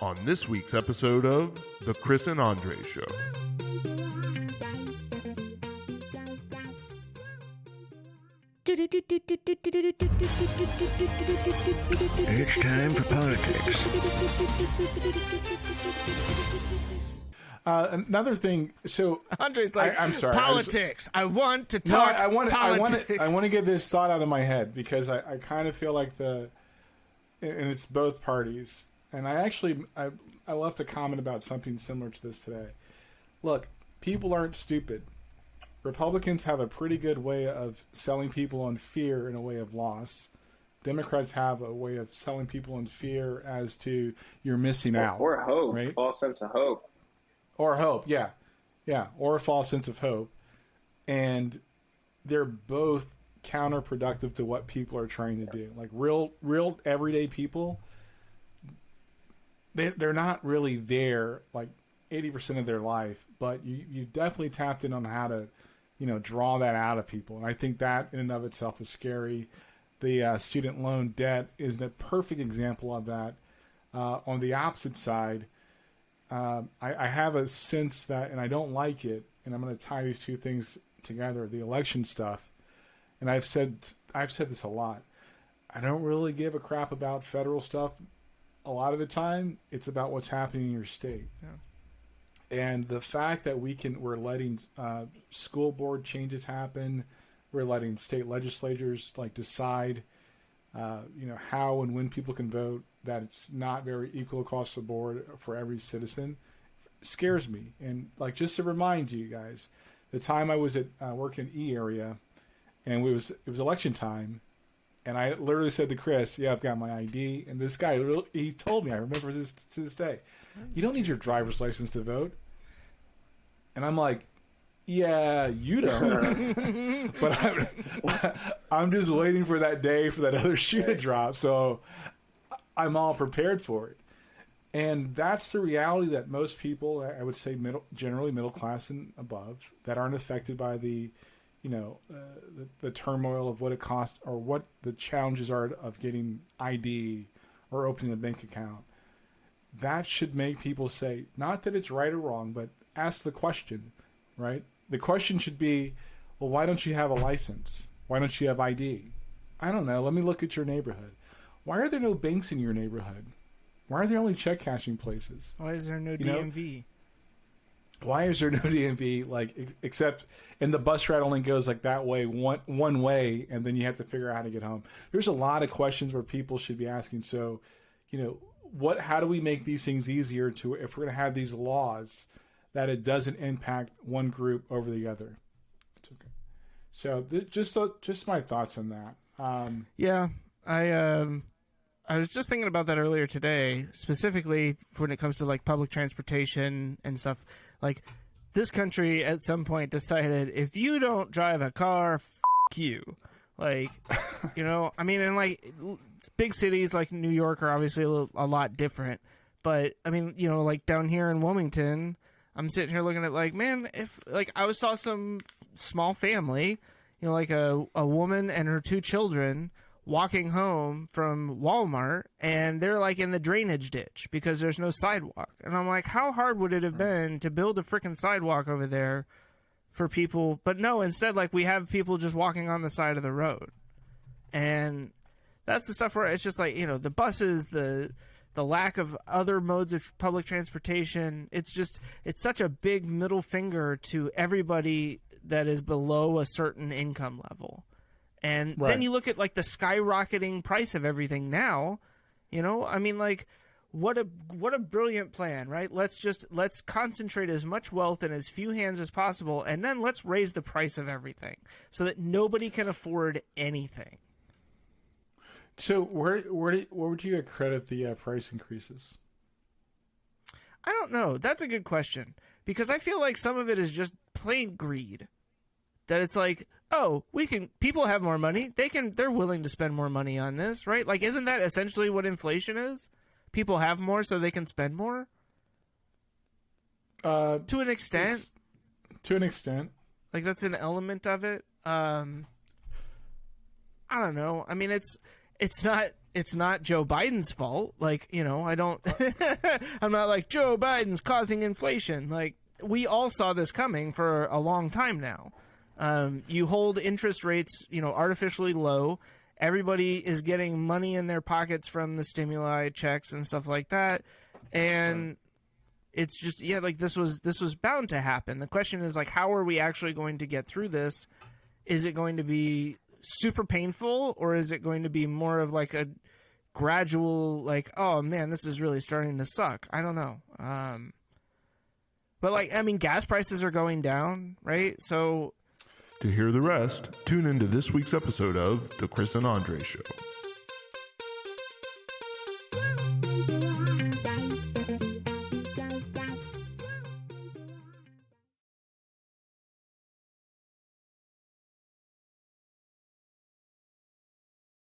on this week's episode of The Chris and Andre Show. It's time for politics. Another thing, so Andre's like, I'm sorry, politics. I want to talk politics. I want to get this thought out of my head because I kind of feel like and it's both parties. And I left a comment about something similar to this today. Look, people aren't stupid. Republicans have a pretty good way of selling people on fear in a way of loss. Democrats have a way of selling people in fear as to you're missing out. Or hope, right? False sense of hope. Or hope, yeah. Or a false sense of hope. And they're both counterproductive to what people are trying to do. Like real everyday people, they're not really there like 80% of their life, but you definitely tapped in on how to, draw that out of people. And I think that in and of itself is scary. The student loan debt is the perfect example of that. On the opposite side, I have a sense that, and I don't like it, and I'm going to tie these two things together, the election stuff. And I've said this a lot. I don't really give a crap about federal stuff. A lot of the time, it's about what's happening in your state. Yeah. And the fact that we're letting school board changes happen, we're letting state legislatures decide, how and when people can vote, that it's not very equal across the board for every citizen, scares me. And just to remind you guys, the time I was at working in E area, and it was election time, and I literally said to Chris, "Yeah, I've got my ID." And this guy, he told me, I remember this to this day, "You don't need your driver's license to vote." And I'm like, "Yeah, you don't." But I'm just waiting for that day for that other shoe to drop. So I'm all prepared for it. And that's the reality that most people, I would say generally middle class and above, that aren't affected by the turmoil of what it costs or what the challenges are of getting ID or opening a bank account. That should make people say, not that it's right or wrong, but ask the question, right? The question should be, well, why don't you have a license? Why don't you have ID? I don't know. Let me look at your neighborhood. Why are there no banks in your neighborhood? Why are there only check cashing places? Why is there no DMV? Why is there no DMV? Except, and the bus route only goes that way, one way, and then you have to figure out how to get home. There's a lot of questions where people should be asking. So, how do we make these things easier if we're going to have these laws that it doesn't impact one group over the other? It's okay. So just my thoughts on that. Yeah, I was just thinking about that earlier today, specifically when it comes to public transportation and stuff. This country at some point decided, if you don't drive a car, f*** you. I mean, and big cities like New York are obviously a lot different. But I mean, down here in Wilmington, I'm sitting here looking at man, if I saw some small family, a woman and her two children walking home from Walmart, and they're in the drainage ditch because there's no sidewalk. And I'm like, how hard would it have been to build a freaking sidewalk over there for people? But no, instead, we have people just walking on the side of the road. And that's the stuff where it's just the buses, the lack of other modes of public transportation. It's such a big middle finger to everybody that is below a certain income level. And then you look at the skyrocketing price of everything now, I mean, what a brilliant plan, right? Let's concentrate as much wealth in as few hands as possible. And then let's raise the price of everything so that nobody can afford anything. So where would you credit the price increases? I don't know. That's a good question, because I feel like some of it is just plain greed. That it's people have more money. They're willing to spend more money on this, right? Isn't that essentially what inflation is? People have more so they can spend more? To an extent. To an extent. That's an element of it. I don't know. I mean, it's not it's not Joe Biden's fault. Like, you know, I don't, I'm not like Joe Biden's causing inflation. Like, we all saw this coming for a long time now. You hold interest rates, you know, artificially low. Everybody is getting money in their pockets from the stimuli checks and stuff like that. And it's just, yeah, like this was bound to happen. The question is like, how are we actually going to get through this? Is it going to be super painful, or is it going to be more of like a gradual, like, oh man, this is really starting to suck? I don't know. But like, I mean, gas prices are going down, right? So To hear the rest, tune into this week's episode of The Chris and Andre Show.